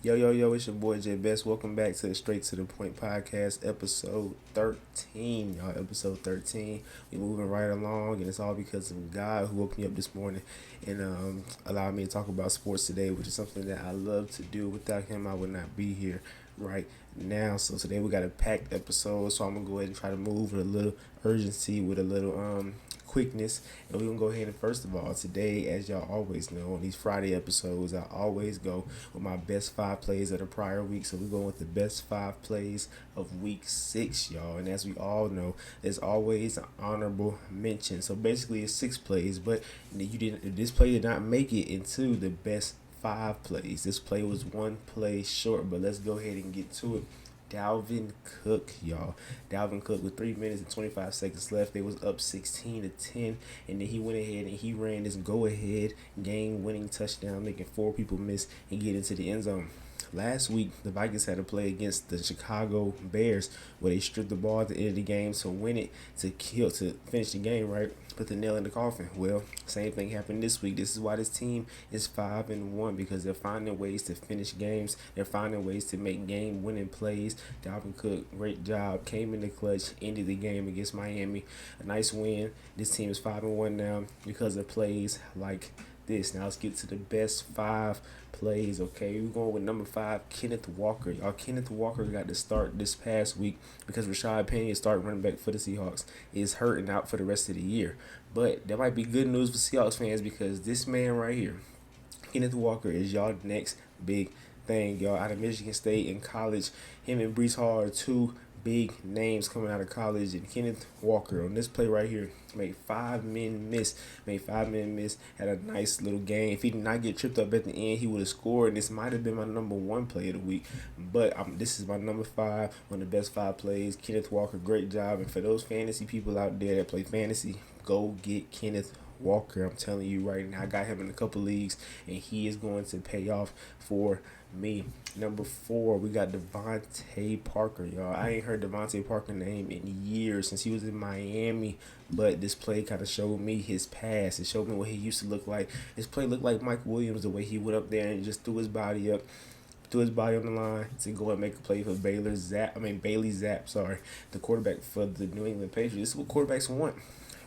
Yo, yo, yo, it's your boy Bess. Welcome back to the Straight to the Point podcast, episode 13. Y'all, episode 13. We moving right along, and it's all because of God who woke me up this morning and allowed me to talk about sports today, which is something that I love to do. Without him, I would not be here right now. So today we got a packed episode, so I'm gonna go ahead and try to move with a little urgency, with a little quickness. And we're gonna go ahead and first of all, today, as y'all always know, on these Friday episodes, I always go with my best five plays of the prior week. So we're going with the best five plays of week 6, y'all. And as we all know, there's always an honorable mention. So basically it's 6 plays, but you didn't this play did not make it into the best 5 plays. This play was one play short, but let's go ahead and get to it. Dalvin Cook, y'all. Dalvin Cook with 3 minutes and 25 seconds left. They was up 16-10, and then he went ahead and he ran this go-ahead game-winning touchdown, making 4 people miss and get into the end zone. Last week, the Vikings had to play against the Chicago Bears, where they stripped the ball at the end of the game to win it, to finish the game, right? Put the nail in the coffin. Well, same thing happened this week. This is why this team is 5-1, because they're finding ways to finish games. They're finding ways to make game-winning plays. Dalvin Cook, great job, came in the clutch, ended the game against Miami. A nice win. This team is 5-1 now because of plays like this. Now let's get to the best 5 plays. Okay, we're going with number 5, Kenneth Walker. Y'all, Kenneth Walker got to start this past week because Rashad Penny, starting running back for the Seahawks, is hurt and out for the rest of the year. But that might be good news for Seahawks fans, because this man right here, Kenneth Walker, is y'all next big thing, y'all. Out of Michigan State in college, him and Brees Hall are two big names coming out of college. And Kenneth Walker on this play right here made 5 men miss. Had a nice little game. If he did not get tripped up at the end, he would have scored. And this might have been my number 1 play of the week, but this is my number 5, one of the best 5 plays. Kenneth Walker, great job. And for those fantasy people out there that play fantasy, go get Kenneth Walker. I'm telling you right now, I got him in a couple leagues, and he is going to pay off for me. Number 4, we got Devontae Parker, y'all. I ain't heard Devontae Parker name in years, since he was in Miami, but this play kind of showed me his past. It showed me what he used to look like. This play looked like Mike Williams, the way he went up there and just threw his body on the line to go and make a play for Bailey Zapp, the quarterback for the New England Patriots. This is what quarterbacks want,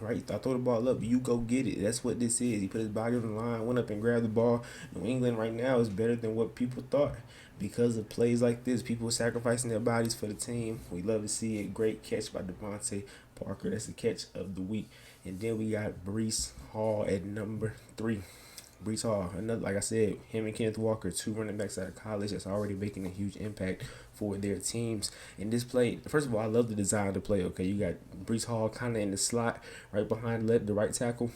right? I throw the ball up, you go get it. That's what this is. He put his body on the line, went up and grabbed the ball. New England right now is better than what people thought because of plays like this. People sacrificing their bodies for the team. We love to see it. Great catch by Devontae Parker. That's the catch of the week. And then we got Brees Hall at number 3. Brees Hall, another, like I said, him and Kenneth Walker, 2 running backs out of college that's already making a huge impact for their teams. In this play, first of all, I love the design of the play. Okay, you got Brees Hall kind of in the slot right behind the right tackle,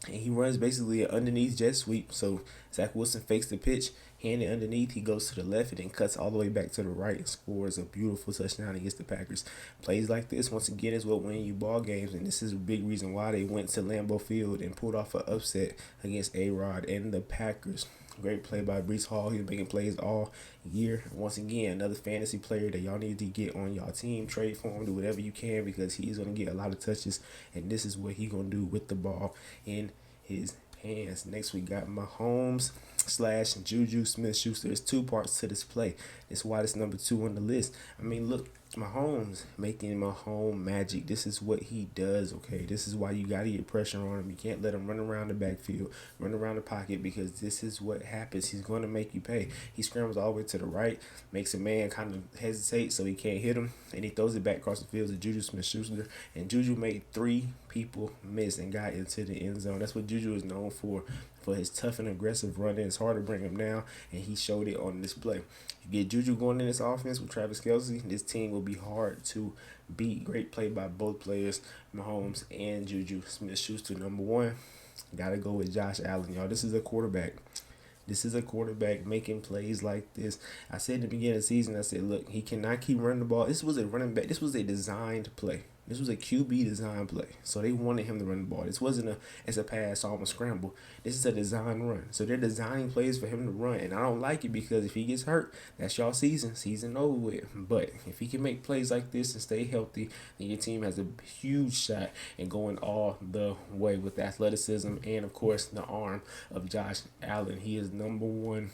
and he runs basically an underneath jet sweep. So Zach Wilson fakes the pitch, hand it underneath, he goes to the left and then cuts all the way back to the right and scores a beautiful touchdown against the Packers. Plays like this, once again, is what win you ball games, and this is a big reason why they went to Lambeau Field and pulled off an upset against A-Rod and the Packers. Great play by Brees Hall. He's making plays all year. Once again, another fantasy player that y'all need to get on y'all team. Trade for him, do whatever you can, because he's going to get a lot of touches, and this is what he's going to do with the ball in his hands. Next, we got Mahomes / Juju Smith-Schuster. There's 2 parts to this play. That's why it's number 2 on the list. I mean, look, Mahomes making Mahomes magic. This is what he does, okay? This is why you got to get pressure on him. You can't let him run around the backfield, run around the pocket, because this is what happens. He's going to make you pay. He scrambles all the way to the right, makes a man kind of hesitate so he can't hit him, and he throws it back across the field to Juju Smith-Schuster, and Juju made 3 people miss and got into the end zone. That's what Juju is known for his tough and aggressive running. It's hard to bring him down, and he showed it on display. You get Juju going in this offense with Travis Kelce, this team will be hard to beat. Great play by both players, Mahomes and Juju Smith-Schuster. Number 1, gotta go with Josh Allen, y'all. This is a quarterback. Making plays like this. I said in the beginning of the season, I said, look, he cannot keep running the ball. This was a running back. This was a designed play. This was a QB design play. So they wanted him to run the ball. This wasn't it's a pass, almost scramble. This is a design run. So they're designing plays for him to run. And I don't like it, because if he gets hurt, that's y'all season over with. But if he can make plays like this and stay healthy, then your team has a huge shot in going all the way with the athleticism and, of course, the arm of Josh Allen. He is number 1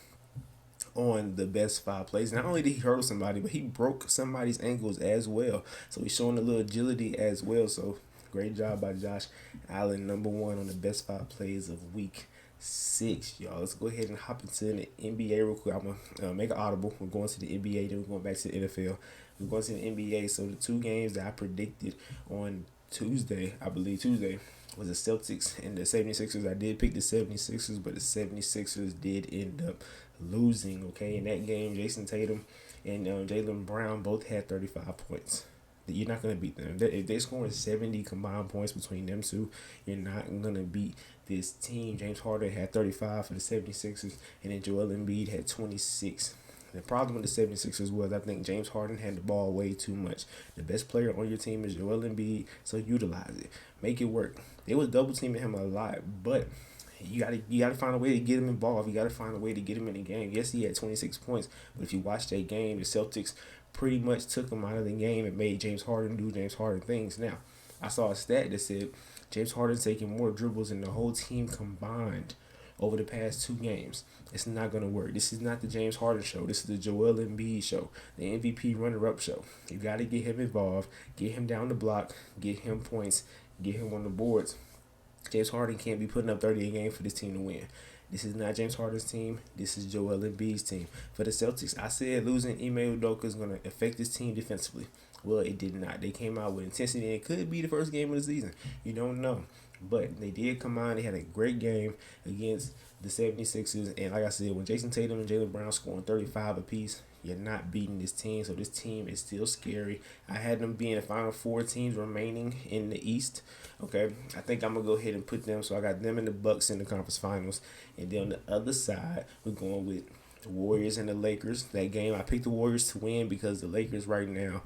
on the best 5 plays. Not only did he hurdle somebody, but he broke somebody's ankles as well. So he's showing a little agility as well. So great job by Josh Allen, number 1 on the best 5 plays of week 6, y'all. Let's go ahead and hop into the NBA real quick. I'm gonna make an audible. We're going to the NBA, then we're going back to the NFL. We're going to the NBA. So the 2 games that I predicted on Tuesday, I believe Tuesday, was the Celtics and the 76ers. I did pick the 76ers, but the 76ers did end up losing, okay? In that game, Jayson Tatum and Jaylen Brown both had 35 points. You're not going to beat them. If they're scoring 70 combined points between them two, you're not going to beat this team. James Harden had 35 for the 76ers, and then Joel Embiid had 26. The problem with the 76ers was I think James Harden had the ball way too much. The best player on your team is Joel Embiid, so utilize it. Make it work. They was double teaming him a lot, but you gotta find a way to get him involved. You gotta find a way to get him in the game. Yes, he had 26 points, but if you watch that game, the Celtics pretty much took him out of the game and made James Harden do James Harden things. Now, I saw a stat that said James Harden's taking more dribbles than the whole team combined over the past 2 games. It's not going to work. This is not the James Harden show. This is the Joel Embiid show, the MVP runner-up show. You got to get him involved, get him down the block, get him points, get him on the boards. James Harden can't be putting up 30 a game for this team to win. This is not James Harden's team. This is Joel Embiid's team. For the Celtics, I said losing Ime Udoka is going to affect this team defensively. Well, it did not. They came out with intensity, and it could be the first game of the season. You don't know. But they did come out. They had a great game against the 76ers. And like I said, when Jayson Tatum and Jaylen Brown scoring 35 apiece, you're not beating this team. So this team is still scary. I had them being the final 4 teams remaining in the East. Okay, I think I'm going to go ahead and put them. So I got them and the Bucks in the conference finals. And then on the other side, we're going with the Warriors and the Lakers. That game, I picked the Warriors to win because the Lakers right now,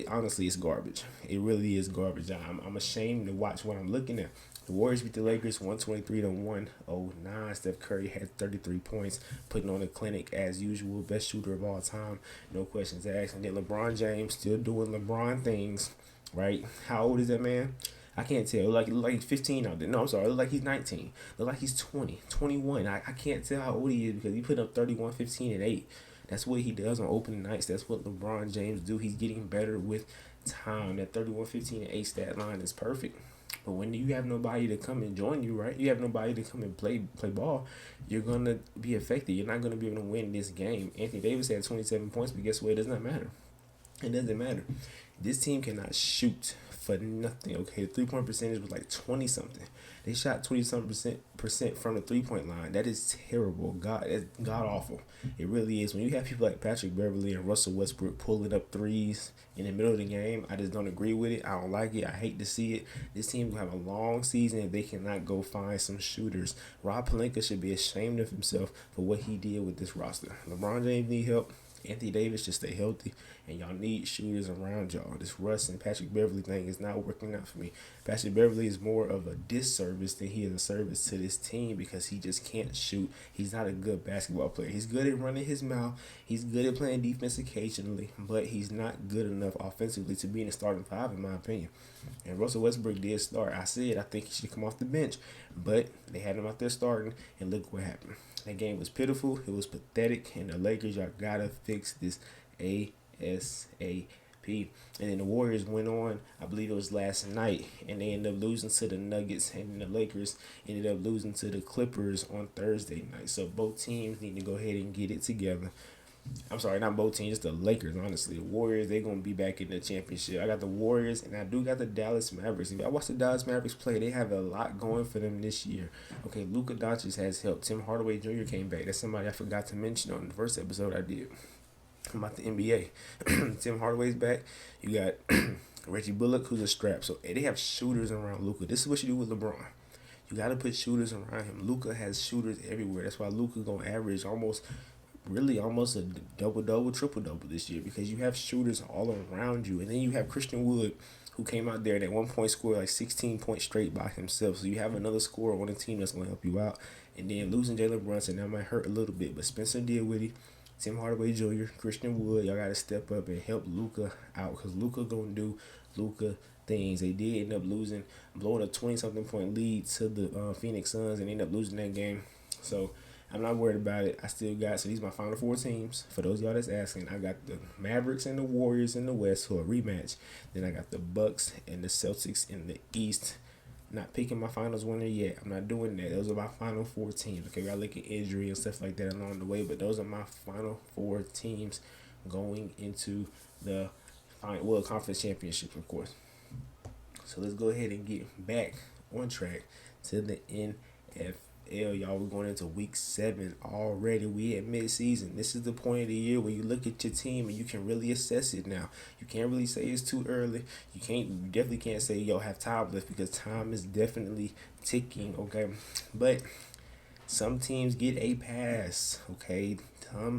honestly, it's garbage. It really is garbage. I'm ashamed to watch what I'm looking at. The Warriors beat the Lakers 123-109. Steph Curry had 33 points, putting on a clinic as usual. Best shooter of all time, no questions asked. And then LeBron James still doing LeBron things, right? How old is that man? I can't tell. Look like he's 15 out there. No, I'm sorry. Look like he's 19. Look like he's 20, 21. I can't tell how old he is because he put up 31, 15, and 8. That's what he does on opening nights. That's what LeBron James do. He's getting better with time. That 31, 15, and 8 stat line is perfect. But when you have nobody to come and join you, right? You have nobody to come and play ball, you're going to be affected. You're not going to be able to win this game. Anthony Davis had 27 points, but guess what? It does not matter. It doesn't matter. This team cannot shoot for nothing, okay? The 3-point percentage was like 20-something. They shot 20-something percent from the 3-point line. That is terrible. That's god-awful. It really is. When you have people like Patrick Beverley and Russell Westbrook pulling up threes in the middle of the game, I just don't agree with it. I don't like it. I hate to see it. This team will have a long season if they cannot go find some shooters. Rob Pelinka should be ashamed of himself for what he did with this roster. LeBron James need help. Anthony Davis just stay healthy, and y'all need shooters around y'all. This Russ and Patrick Beverley thing is not working out for me. Patrick Beverley is more of a disservice than he is a service to this team because he just can't shoot. He's not a good basketball player. He's good at running his mouth. He's good at playing defense occasionally, but he's not good enough offensively to be in the starting 5, in my opinion. And Russell Westbrook did start. I said I think he should come off the bench, but they had him out there starting, and look what happened. That game was pitiful. It was pathetic. And the Lakers, y'all gotta fix this ASAP. And then the Warriors went on, I believe it was last night, and they ended up losing to the Nuggets. And the Lakers ended up losing to the Clippers on Thursday night. So both teams need to go ahead and get it together. I'm sorry, not both teams, just the Lakers, honestly. The Warriors, they're going to be back in the championship. I got the Warriors, and I do got the Dallas Mavericks. If I watch the Dallas Mavericks play, they have a lot going for them this year. Okay, Luka Doncic has helped. Tim Hardaway Jr. came back. That's somebody I forgot to mention on the first episode I did about the NBA. Tim Hardaway's back. You got Reggie Bullock, who's a strap. So they have shooters around Luka. This is what you do with LeBron. You got to put shooters around him. Luka has shooters everywhere. That's why Luka going to average almost a double-double, triple-double this year because you have shooters all around you. And then you have Christian Wood, who came out there and at one point scored like 16 points straight by himself. So you have another scorer on the team that's going to help you out. And then losing Jalen Brunson, that might hurt a little bit. But Spencer Dinwiddie, Tim Hardaway Jr., Christian Wood, y'all got to step up and help Luka out because Luka going to do Luka things. They did end up blowing a 20-something point lead to the Phoenix Suns and ended up losing that game. So I'm not worried about it. I still got, so these are my final four teams. For those of y'all that's asking, I got the Mavericks and the Warriors in the West who are rematch. Then I got the Bucks and the Celtics in the East. Not picking my finals winner yet. I'm not doing that. Those are my final four teams. Okay, we got to look at injury and stuff like that along the way, but those are my final four teams going into the conference championship, of course. So let's go ahead and get back on track to the NFL. Y'all, we're going into week 7 already. We at mid-season. This is the point of the year where you look at your team and you can really assess it now. You can't really say it's too early. You definitely can't say y'all have time left, because time is definitely ticking, okay? But some teams get a pass, okay?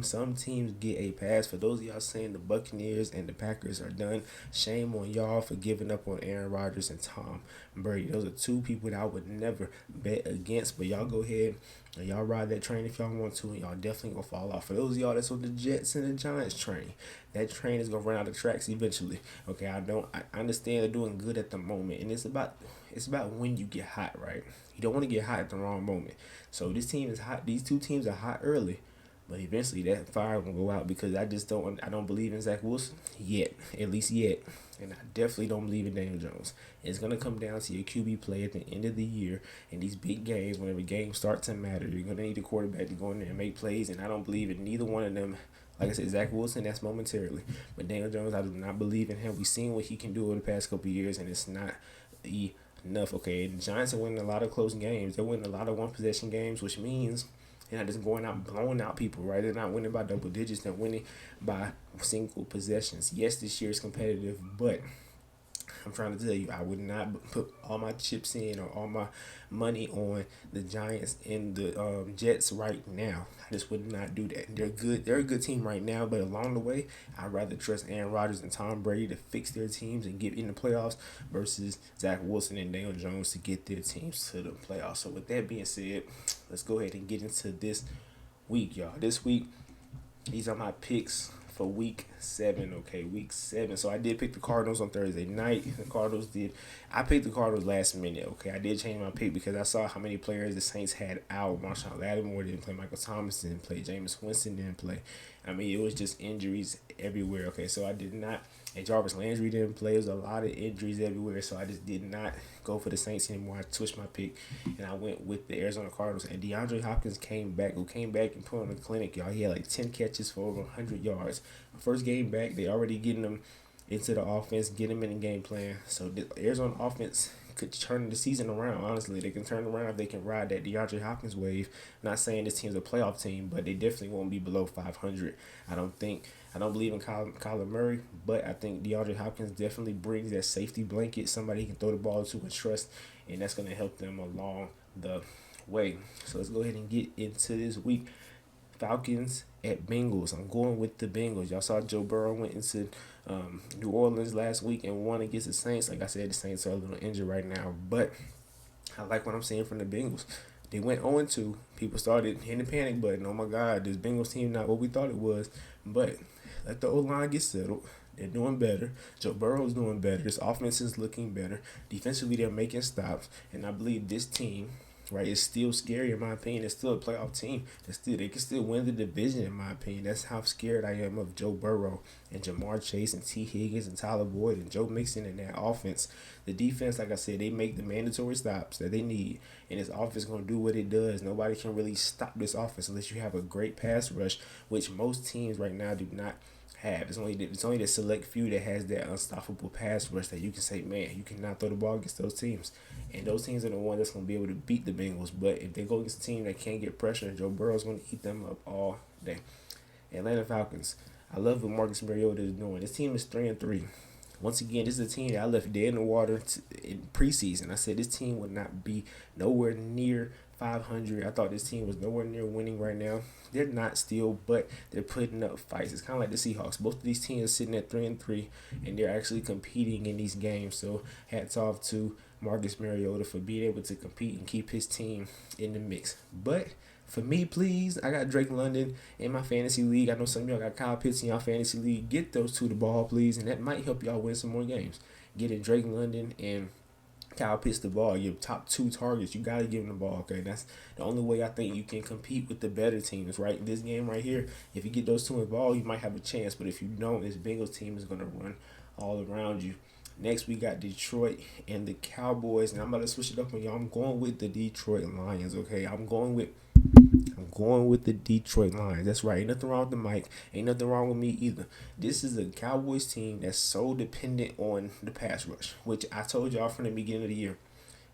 Some teams get a pass. For those of y'all saying the Buccaneers and the Packers are done, shame on y'all for giving up on Aaron Rodgers and Tom Brady. Those are two people that I would never bet against, but y'all go ahead and y'all ride that train if y'all want to, and y'all definitely gonna fall off. For those of y'all that's on the Jets and the Giants train, that train is gonna run out of tracks eventually. Okay, I understand they're doing good at the moment, and it's about when you get hot, right? You don't want to get hot at the wrong moment. So this team is hot. These two teams are hot early, but eventually that fire will go out, because I don't believe in Zach Wilson yet, at least yet, and I definitely don't believe in Daniel Jones. It's gonna come down to your QB play at the end of the year in these big games. Whenever games start to matter, you're gonna need a quarterback to go in there and make plays, and I don't believe in neither one of them. Like I said, Zach Wilson, that's momentarily, but Daniel Jones, I do not believe in him. We've seen what he can do over the past couple of years, and it's not enough. Okay, the Giants are winning a lot of close games. They're winning a lot of one possession games, which means they're not just going out blowing out people, right? They're not winning by double digits. They're winning by single possessions. Yes, this year is competitive, but I'm trying to tell you, I would not put all my chips in or all my money on the Giants and the Jets right now. I just would not do that. They're good. They're a good team right now, but along the way, I'd rather trust Aaron Rodgers and Tom Brady to fix their teams and get in the playoffs versus Zach Wilson and Daniel Jones to get their teams to the playoffs. So with that being said, let's go ahead and get into this week, y'all. This week, these are my picks for week 7, okay, week 7. So I did pick the Cardinals on Thursday night. I picked the Cardinals last minute, okay. I did change my pick because I saw how many players the Saints had out. Marshawn Lattimore didn't play, Michael Thomas didn't play, Jameis Winston didn't play. I mean, it was just injuries everywhere, okay. So I did not, and Jarvis Landry didn't play. There was a lot of injuries everywhere, so I just did not go for the Saints anymore. I switched my pick, and I went with the Arizona Cardinals. And DeAndre Hopkins came back and put on a clinic, y'all. He had like 10 catches for over 100 yards. First game back, they already getting him into the offense, get him in the game plan. So the Arizona offense could turn the season around. Honestly, they can turn around if they can ride that DeAndre Hopkins wave. Not saying this team's a playoff team, but they definitely won't be below 500. I don't believe in Kyler Murray, but I think DeAndre Hopkins definitely brings that safety blanket, somebody he can throw the ball to and trust, and that's going to help them along the way. So let's go ahead and get into this week. Falcons at Bengals. I'm going with the Bengals. Y'all saw Joe Burrow went into New Orleans last week and won against the Saints. Like I said, the Saints are a little injured right now, but I like what I'm seeing from the Bengals. They went 0-2. People started hitting the panic button. Oh my God, this Bengals team not what we thought it was. But let the O-line get settled. They're doing better. Joe Burrow's doing better. This offense is looking better. Defensively, they're making stops. And I believe this team, right, is still scary in my opinion. It's still a playoff team. They can still win the division in my opinion. That's how scared I am of Joe Burrow and Jamar Chase and T. Higgins and Tyler Boyd and Joe Mixon and that offense. The defense, like I said, they make the mandatory stops that they need, and this offense is going to do what it does. Nobody can really stop this offense unless you have a great pass rush, which most teams right now do not have. It's only the select few that has that unstoppable pass rush that you can say, man, you cannot throw the ball against those teams. And those teams are the ones that's going to be able to beat the Bengals. But if they go against a team that can't get pressure, Joe Burrow's going to eat them up all day. Atlanta Falcons. I love what Marcus Mariota is doing. This team is 3-3. Once again, this is a team that I left dead in the water in preseason. I said this team would not be nowhere near 500. I thought this team was nowhere near winning right now. They're not still, but they're putting up fights. It's kind of like the Seahawks. Both of these teams are sitting at 3-3, and they're actually competing in these games. So hats off to Marcus Mariota for being able to compete and keep his team in the mix. But for me, please, I got Drake London in my fantasy league. I know some of y'all got Kyle Pitts in y'all fantasy league. Get those two the ball, please, and that might help y'all win some more games. Getting Drake London and Kyle pitched the ball. Your top two targets, you got to give him the ball. Okay, that's the only way I think you can compete with the better teams. Right, this game right here, if you get those two involved, you might have a chance. But if you don't, this Bengals team is gonna run all around you. Next, we got Detroit and the Cowboys, and I'm about to switch it up on y'all. I'm going with the Detroit Lions. Okay, I'm going with the Detroit Lions. That's right. Ain't nothing wrong with the mic. Ain't nothing wrong with me either. This is a Cowboys team that's so dependent on the pass rush, which I told y'all from the beginning of the year.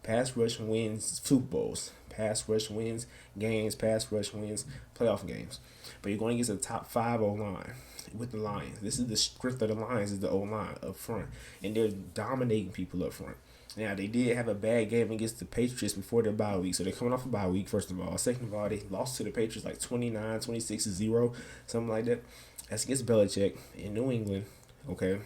Pass rush wins Super Bowls. Pass rush wins games. Pass rush wins playoff games. But you're going against a top 5 O-line with the Lions. This is the strength of the Lions is the O-line up front. And they're dominating people up front. Now, they did have a bad game against the Patriots before their bye week. So they're coming off a bye week, first of all. Second of all, they lost to the Patriots like 29, 26-0, something like that. That's against Belichick in New England, okay?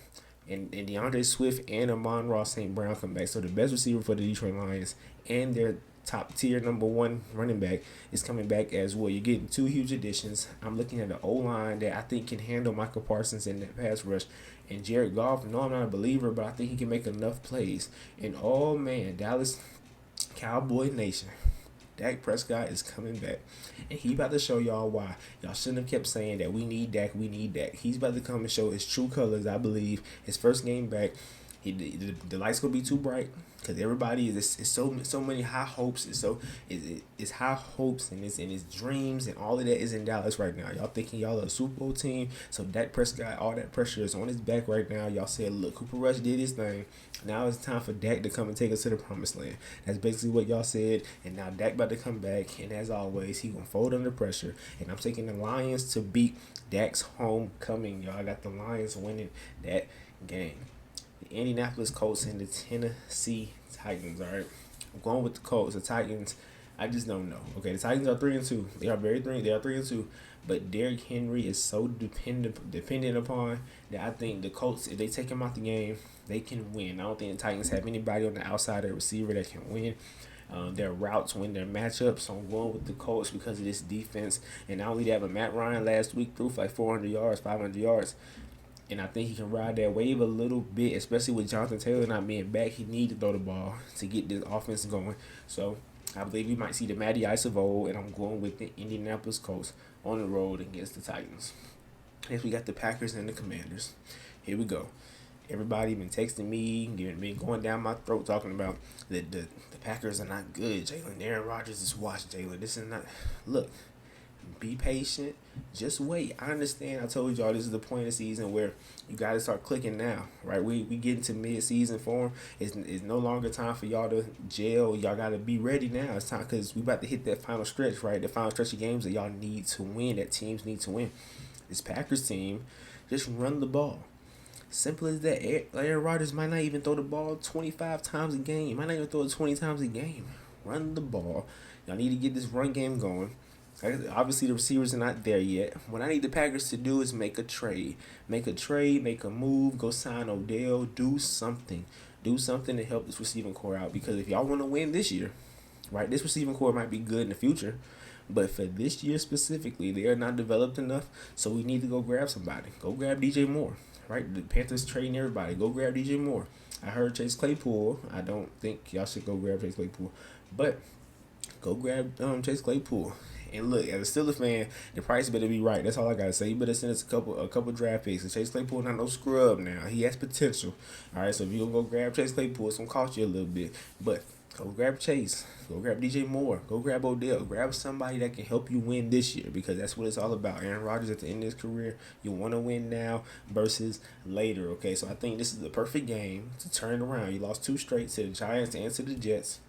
And DeAndre Swift and Amon-Ra St. Brown come back. So the best receiver for the Detroit Lions and their top tier number 1 running back is coming back as well. You're getting 2 huge additions. I'm looking at the O-line that I think can handle Michael Parsons in that pass rush. And Jared Goff, no, I'm not a believer, but I think he can make enough plays. And oh man, Dallas Cowboy Nation, Dak Prescott is coming back. And he about to show y'all why. Y'all shouldn't have kept saying that we need Dak, we need Dak. He's about to come and show his true colors, I believe. His first game back. The lights gonna be too bright because everybody is it's so many high hopes. It's high hopes and it's dreams and all of that is in Dallas right now. Y'all thinking y'all are a Super Bowl team, so Dak Prescott, all that pressure is on his back right now. Y'all said, look, Cooper Rush did his thing. Now it's time for Dak to come and take us to the promised land. That's basically what y'all said. And now Dak about to come back, and as always, he gonna fold under pressure. And I'm taking the Lions to beat Dak's homecoming. Y'all, I got the Lions winning that game. The Indianapolis Colts and the Tennessee Titans. All right, I'm going with the Colts. The Titans, I just don't know. Okay, the Titans are 3-2. They are 3-2. But Derrick Henry is so dependent upon that I think the Colts, if they take him out the game, they can win. I don't think the Titans have anybody on the outside of the receiver that can win. Their routes win their matchups, so I'm going with the Colts because of this defense. And not only that, but Matt Ryan last week threw for like 400 yards, 500 yards. And I think he can ride that wave a little bit, especially with Jonathan Taylor not being back. He needs to throw the ball to get this offense going. So I believe we might see the Matty Ice of old, and I'm going with the Indianapolis Colts on the road against the Titans. Next, we got the Packers and the Commanders. Here we go. Everybody been texting me, been going down my throat talking about the Packers are not good. Jaylen, Aaron Rodgers is washed. Jaylen, this is not. Look. Be patient. Just wait. I understand. I told y'all this is the point of the season where you got to start clicking now, right? We get into mid-season form. It's no longer time for y'all to gel. Y'all got to be ready now. It's time because we about to hit that final stretch, right? The final stretch of games that y'all need to win, that teams need to win. This Packers team, just run the ball. Simple as that. Aaron Rodgers might not even throw the ball 25 times a game. Might not even throw it 20 times a game. Run the ball. Y'all need to get this run game going. Obviously, the receivers are not there yet. What I need the Packers to do is make a trade. Make a move, go sign Odell, do something. Do something to help this receiving core out. Because if y'all want to win this year, right, this receiving core might be good in the future. But for this year specifically, they are not developed enough. So we need to go grab somebody. Go grab DJ Moore, right? The Panthers trading everybody. Go grab DJ Moore. I heard Chase Claypool. I don't think y'all should go grab Chase Claypool. But go grab Chase Claypool. And look, as a Steelers fan, the price better be right. That's all I gotta say. You better send us a couple draft picks. And Chase Claypool not no scrub now. He has potential. All right, so if you gonna go grab Chase Claypool, it's gonna cost you a little bit. But go grab Chase. Go grab DJ Moore. Go grab Odell. Grab somebody that can help you win this year because that's what it's all about. Aaron Rodgers at the end of his career, you want to win now versus later. Okay, so I think this is the perfect game to turn around. You lost 2 straight to the Giants and to the Jets.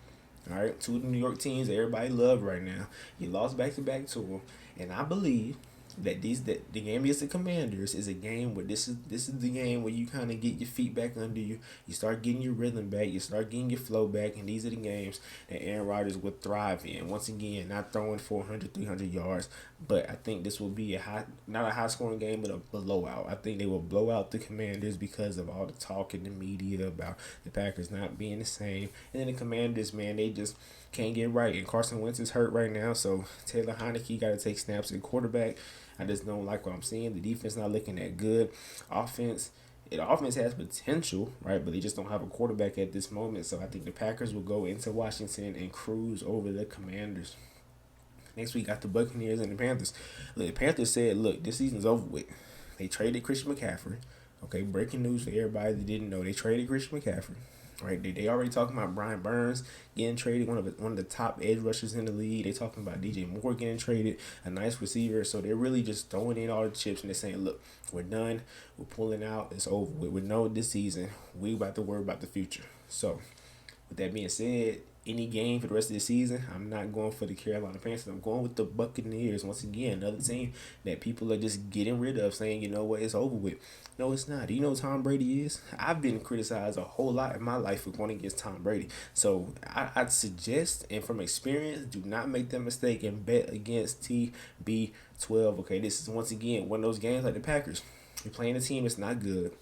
All right, 2 of the New York teams that everybody love right now. You lost back-to-back to them, and I believe that the game against the Commanders is a game where this is the game where you kind of get your feet back under you. You start getting your rhythm back. You start getting your flow back, and these are the games that Aaron Rodgers would thrive in. Once again, not throwing 400, 300 yards, but I think this will be not a high-scoring game, but a blowout. I think they will blow out the Commanders because of all the talk in the media about the Packers not being the same. And then the Commanders, man, they just can't get right. And Carson Wentz is hurt right now, so Taylor Heineke got to take snaps at quarterback. I just don't like what I'm seeing. The defense not looking that good. Offense, The offense has potential, right? But they just don't have a quarterback at this moment. So I think the Packers will go into Washington and cruise over the Commanders. Next we got the Buccaneers and the Panthers. Look, the Panthers said, look, this season's over with. They traded Christian McCaffrey. Okay, breaking news for everybody that didn't know. They traded Christian McCaffrey. Right, they already talking about Brian Burns getting traded, one of the top edge rushers in the league. They talking about DJ Moore getting traded, a nice receiver. So they're really just throwing in all the chips and they're saying, look, we're done, we're pulling out, it's over. We're done this season. We about to worry about the future. So with that being said, any game for the rest of the season, I'm not going for the Carolina Panthers. I'm going with the Buccaneers. Once again, another team that people are just getting rid of, saying, you know what, it's over with. No, it's not. Do you know who Tom Brady is? I've been criticized a whole lot in my life for going against Tom Brady. So I'd suggest, and from experience, do not make that mistake and bet against TB12. Okay, this is once again one of those games like the Packers. You're playing a team that's not good.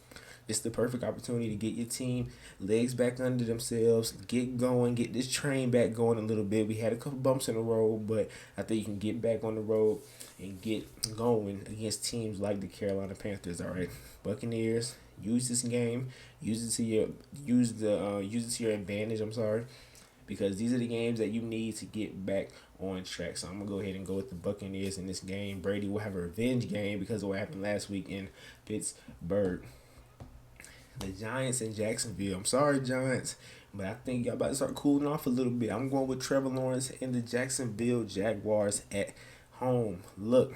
It's the perfect opportunity to get your team legs back under themselves, get going, get this train back going a little bit. We had a couple bumps in the road, but I think you can get back on the road and get going against teams like the Carolina Panthers. All right, Buccaneers, use this game, use it to your advantage. I'm sorry, because these are the games that you need to get back on track. So I'm gonna go ahead and go with the Buccaneers in this game. Brady will have a revenge game because of what happened last week in Pittsburgh. The Giants in Jacksonville. I'm sorry, Giants, but I think y'all about to start cooling off a little bit. I'm going with Trevor Lawrence and the Jacksonville Jaguars at home. Look,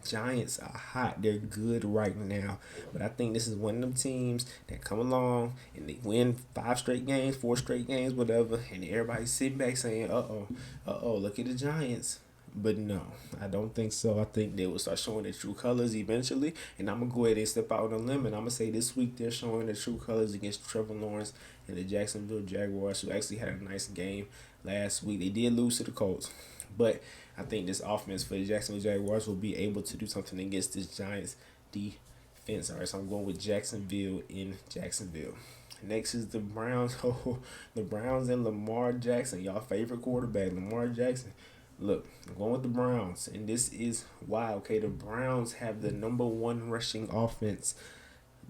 Giants are hot. They're good right now. But I think this is one of them teams that come along and they win 5 straight games, 4 straight games, whatever, and everybody's sitting back saying, look at the Giants. But no, I don't think so. I think they will start showing their true colors eventually. And I'm going to go ahead and step out on a limb. And I'm going to say this week they're showing their true colors against Trevor Lawrence and the Jacksonville Jaguars, who actually had a nice game last week. They did lose to the Colts. But I think this offense for the Jacksonville Jaguars will be able to do something against this Giants defense. All right, so I'm going with Jacksonville in Jacksonville. Next is the Browns. Oh, the Browns and Lamar Jackson, y'all favorite quarterback, Lamar Jackson. Look, I'm going with the Browns, and this is why. Okay, the Browns have the number 1 rushing offense.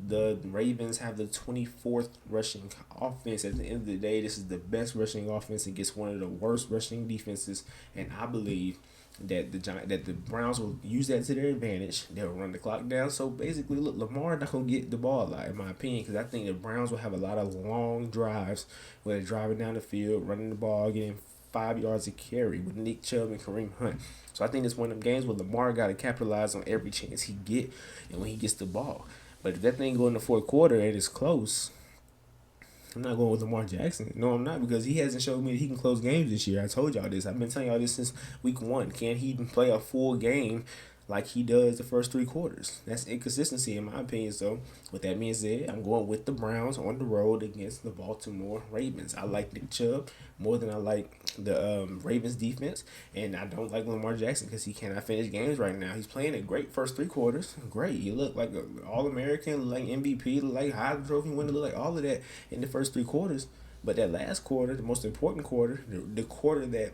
The Ravens have the 24th rushing offense. At the end of the day, this is the best rushing offense against one of the worst rushing defenses, and I believe that the Browns will use that to their advantage. They'll run the clock down. So basically, look, Lamar not gonna get the ball a lot, in my opinion, because I think the Browns will have a lot of long drives where they're driving down the field, running the ball, getting 5 yards of carry with Nick Chubb and Kareem Hunt. So I think it's one of them games where Lamar got to capitalize on every chance he get and when he gets the ball. But if that thing go in the fourth quarter and it's close, I'm not going with Lamar Jackson. No, I'm not, because he hasn't showed me that he can close games this year. I told y'all this. I've been telling y'all this since week 1. Can he play a full game like he does the first 3 quarters? That's inconsistency in my opinion. So with that being said, I'm going with the Browns on the road against the Baltimore Ravens. I like Nick Chubb more than I like the Ravens defense, and I don't like Lamar Jackson because he cannot finish games right now. He's playing a great first 3 quarters. Great. He looked like an All-American, like MVP, like Heisman Trophy winner, like all of that in the first 3 quarters. But that last quarter, the most important quarter, the quarter that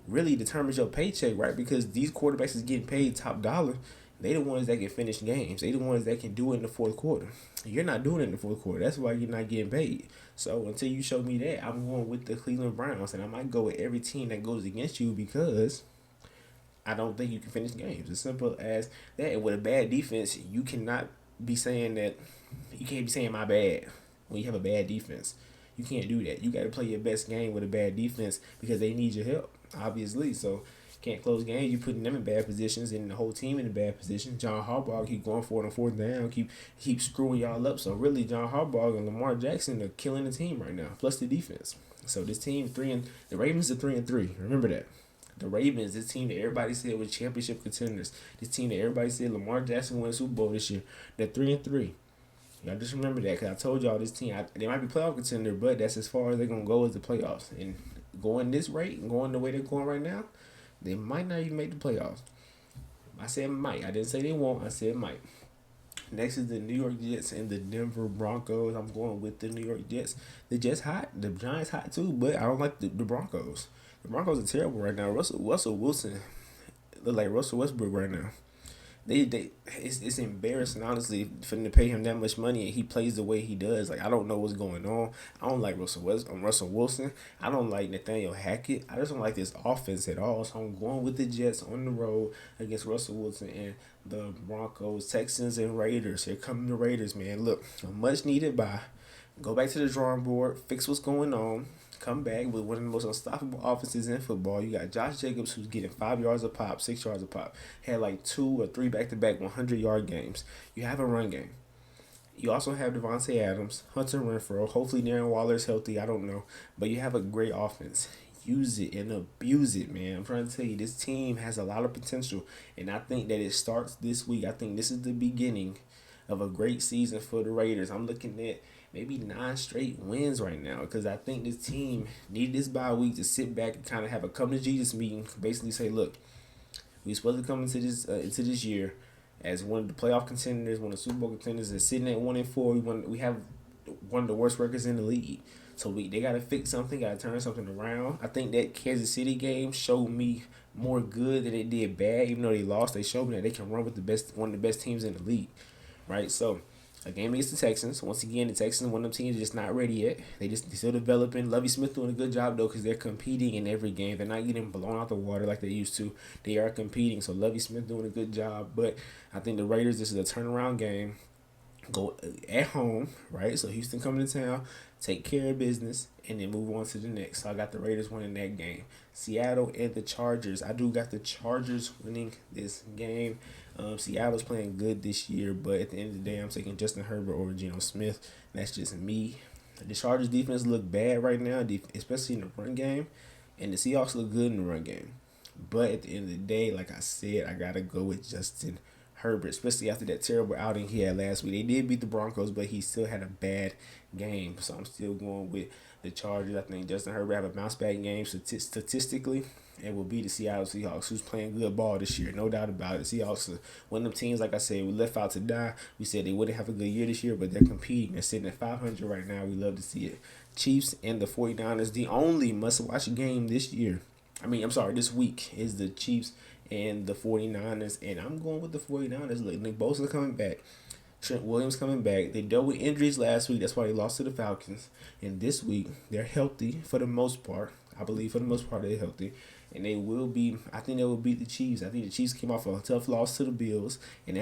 really determines your paycheck, right? Because these quarterbacks is getting paid top dollar. They the ones that can finish games. They the ones that can do it in the fourth quarter. You're not doing it in the fourth quarter. That's why you're not getting paid. So until you show me that, I'm going with the Cleveland Browns, and I might go with every team that goes against you because I don't think you can finish games. As simple as that. And with a bad defense, you cannot be saying that. You can't be saying my bad when you have a bad defense. You can't do that. You got to play your best game with a bad defense because they need your help, obviously. So can't close games. You putting them in bad positions and the whole team in a bad position. John Harbaugh keep going for it on 4th down, keep screwing y'all up. So really, John Harbaugh and Lamar Jackson are killing the team right now. Plus the defense. So this team the Ravens are 3-3. Remember that. The Ravens, this team that everybody said was championship contenders. This team that everybody said Lamar Jackson won the Super Bowl this year. They're 3-3. Y'all just remember that, because I told y'all this team, they might be playoff contender, but that's as far as they're going to go as the playoffs. And going this rate and going the way they're going right now, they might not even make the playoffs. I said might. I didn't say they won't. I said might. Next is the New York Jets and the Denver Broncos. I'm going with the New York Jets. The Jets hot. The Giants hot too, but I don't like the Broncos. The Broncos are terrible right now. Russell Wilson look like Russell Westbrook right now. it's embarrassing, honestly, for them to pay him that much money and he plays the way he does. Like, I don't know what's going on. I don't like Russell Wilson. I don't like Nathaniel Hackett. I just don't like this offense at all. So I'm going with the Jets on the road against Russell Wilson and the Broncos, Texans, and Raiders. Here come the Raiders, man. Look, a much needed bye. Go back to the drawing board, fix what's going on, come back with one of the most unstoppable offenses in football. You got Josh Jacobs, who's getting 5 yards a pop, 6 yards a pop. Had like 2 or 3 back-to-back 100-yard games. You have a run game. You also have Devontae Adams, Hunter Renfrow. Hopefully Darren Waller's healthy. I don't know. But you have a great offense. Use it and abuse it, man. I'm trying to tell you, this team has a lot of potential. And I think that it starts this week. I think this is the beginning of a great season for the Raiders. I'm looking at maybe 9 straight wins right now because I think this team needed this bye week to sit back and kind of have a come to Jesus meeting. Basically say, look, we're supposed to come into this year as one of the playoff contenders, one of the Super Bowl contenders, and sitting at 1-4. We have one of the worst records in the league. So they got to fix something, got to turn something around. I think that Kansas City game showed me more good than it did bad. Even though they lost, they showed me that they can run with one of the best teams in the league, right? So a game against the Texans. Once again, the Texans, one of them teams, just not ready yet. They're still developing. Lovie Smith doing a good job, though, because they're competing in every game. They're not getting blown out the water like they used to. They are competing, so Lovie Smith doing a good job. But I think the Raiders, this is a turnaround game. Go at home, right? So Houston coming to town, take care of business, and then move on to the next. So I got the Raiders winning that game. Seattle and the Chargers. I do got the Chargers winning this game. Seattle's playing good this year, but at the end of the day, I'm taking Justin Herbert over Geno Smith. That's just me. The Chargers defense look bad right now, especially in the run game, and the Seahawks look good in the run game. But at the end of the day, like I said, I got to go with Justin Herbert, especially after that terrible outing he had last week. They did beat the Broncos, but he still had a bad game. So I'm still going with the Chargers. I think Justin Herbert have a bounce back game statistically and will beat the Seattle Seahawks, who's playing good ball this year. No doubt about it. Seahawks are one of them teams, like I said, we left out to die. We said they wouldn't have a good year this year, but they're competing. They're sitting at 500 right now. We love to see it. Chiefs and the 49ers, the only must-watch game this year. This week is the Chiefs and the 49ers, and I'm going with the 49ers. Look, Nick Bosa coming back. Trent Williams coming back. They dealt with injuries last week. That's why they lost to the Falcons. And this week, they're healthy for the most part. I believe for the most part they're healthy. And they will be, I think they will beat the Chiefs. I think the Chiefs came off a tough loss to the Bills. And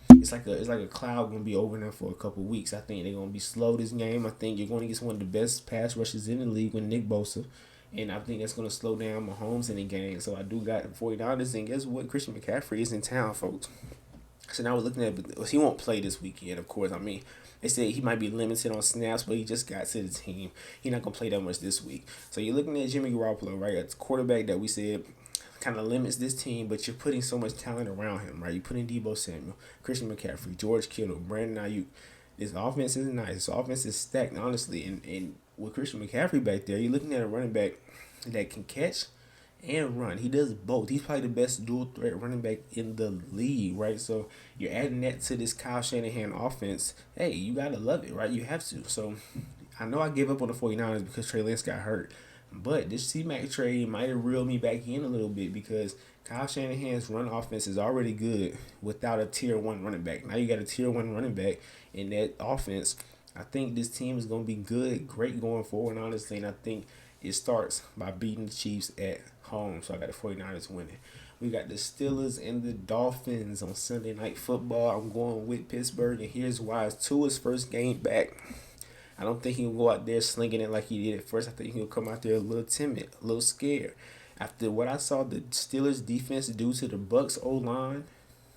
it's like a cloud going to be over them for a couple weeks. I think they're going to be slow this game. I think you're going to get one of the best pass rushes in the league with Nick Bosa. And I think that's going to slow down Mahomes in the game. So I do got 49ers. And guess what? Christian McCaffrey is in town, folks. So now we're looking at, he won't play this weekend, of course. They say he might be limited on snaps, but he just got to the team. He's not going to play that much this week. So you're looking at Jimmy Garoppolo, right? It's a quarterback that we said kind of limits this team, but you're putting so much talent around him, right? You're putting Deebo Samuel, Christian McCaffrey, George Kittle, Brandon Ayuk. This offense is nice. This offense is stacked, honestly. And with Christian McCaffrey back there, you're looking at a running back that can catch and run. He does both. He's probably the best dual threat running back in the league, right? So you're adding that to this Kyle Shanahan offense. Hey, you got to love it, right? You have to. So I know I gave up on the 49ers because Trey Lance got hurt. But this C-Mac trade might have reeled me back in a little bit because Kyle Shanahan's run offense is already good without a Tier 1 running back. Now you got a Tier 1 running back in that offense. I think this team is going to be good, great going forward, honestly. And I think it starts by beating the Chiefs at home. So I got the 49ers winning. We got the Steelers and the Dolphins on Sunday Night Football. I'm going with Pittsburgh, and here's why. It's Tua's first game back. I don't think he'll go out there slinging it like he did at first. I think he'll come out there a little timid, a little scared. After what I saw the Steelers defense do to the Bucs O-line,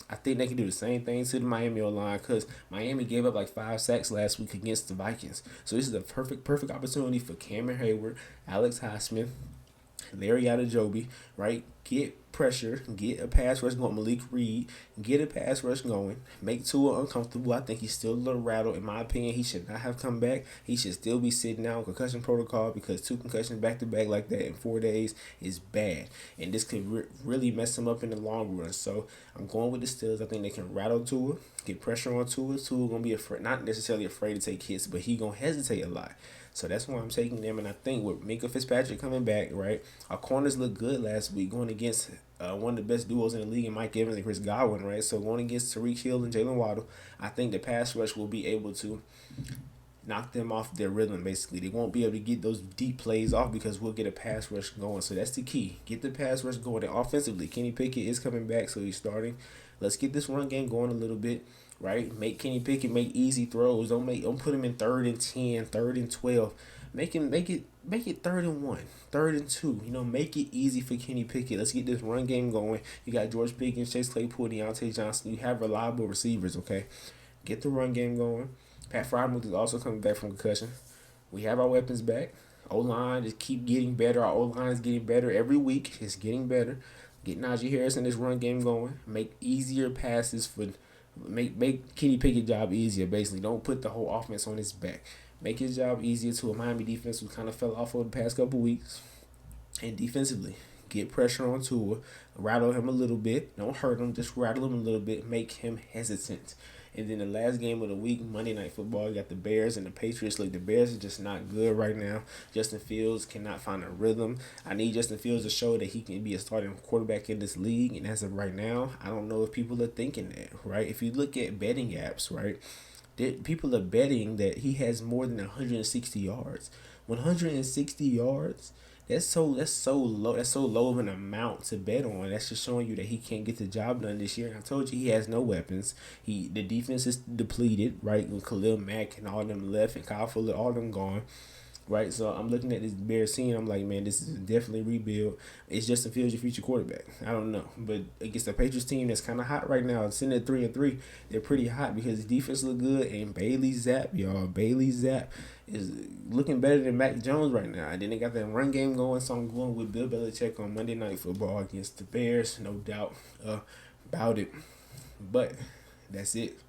I think they can do the same thing to the Miami O-line because Miami gave up like 5 sacks last week against the Vikings. So this is a perfect opportunity for Cameron Hayward, Alex Highsmith, Larry Ogunjobi, right? Get pressure, get a pass rush going. Malik Reed, get a pass rush going. Make Tua uncomfortable. I think he's still a little rattled. In my opinion, he should not have come back. He should still be sitting out on concussion protocol because 2 concussions back-to-back like that in 4 days is bad. And this could really mess him up in the long run. So I'm going with the Steelers. I think they can rattle Tua, get pressure on Tua. Tua going to be not necessarily afraid to take hits, but he going to hesitate a lot. So that's why I'm taking them. And I think with Minka Fitzpatrick coming back, right, our corners looked good last week going against one of the best duos in the league, in Mike Evans and Chris Godwin, right? So going against Tariq Hill and Jaylen Waddle, I think the pass rush will be able to knock them off their rhythm. Basically, they won't be able to get those deep plays off because we'll get a pass rush going. So that's the key. Get the pass rush going. And offensively, Kenny Pickett is coming back, so he's starting. Let's get this run game going a little bit, right? Make Kenny Pickett make easy throws. Don't put him in 3rd and 10, 3rd and 12. Make it 3rd and 1, 3rd and 2. Make it easy for Kenny Pickett. Let's get this run game going. You got George Pickens, Chase Claypool, Deontay Johnson. You have reliable receivers, okay? Get the run game going. Pat Frymuth is also coming back from concussion. We have our weapons back. O-line just keep getting better. Our O-line is getting better every week. It's getting better. Get Najee Harris in this run game going. Make easier passes for make Kenny Pickett's job easier, basically. Don't put the whole offense on his back. Make his job easier to a Miami defense who kind of fell off over the past couple weeks. And defensively, get pressure on Tua. Rattle him a little bit. Don't hurt him. Just rattle him a little bit. Make him hesitant. And then the last game of the week, Monday Night Football, you got the Bears and the Patriots. Look, the Bears are just not good right now. Justin Fields cannot find a rhythm. I need Justin Fields to show that he can be a starting quarterback in this league. And as of right now, I don't know if people are thinking that, right? If you look at betting apps, right, people are betting that he has more than 160 yards. 160 yards? That's so low. That's so low of an amount to bet on. That's just showing you that he can't get the job done this year. And I told you he has no weapons. The defense is depleted, right? With Khalil Mack and all them left and Kyle Fuller, all them gone. Right, so I'm looking at this Bears team. I'm like, man, this is definitely rebuild. It's Justin Fields, your future quarterback. I don't know, but against the Patriots team that's kind of hot right now, sitting at 3-3, they're pretty hot because the defense look good and Bailey Zapp, y'all. Bailey Zapp is looking better than Mac Jones right now. And then they got that run game going, so I'm going with Bill Belichick on Monday Night Football against the Bears, no doubt about it. But that's it.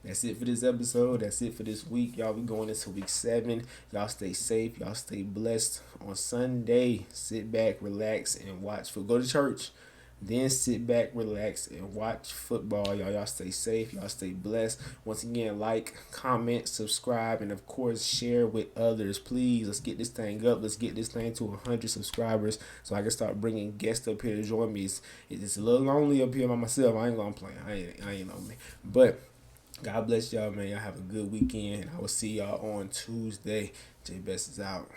That's it for this episode. That's it for this week. Y'all, we going into week 7. Y'all stay safe. Y'all stay blessed. On Sunday, sit back, relax, and watch. Go to church. Then sit back, relax, and watch football. Y'all stay safe. Y'all stay blessed. Once again, like, comment, subscribe, and of course, share with others. Please, let's get this thing up. Let's get this thing to 100 subscribers so I can start bringing guests up here to join me. It's a little lonely up here by myself. I ain't gonna play. I ain't on me. But God bless y'all, man. Y'all have a good weekend. I will see y'all on Tuesday. Bess is out.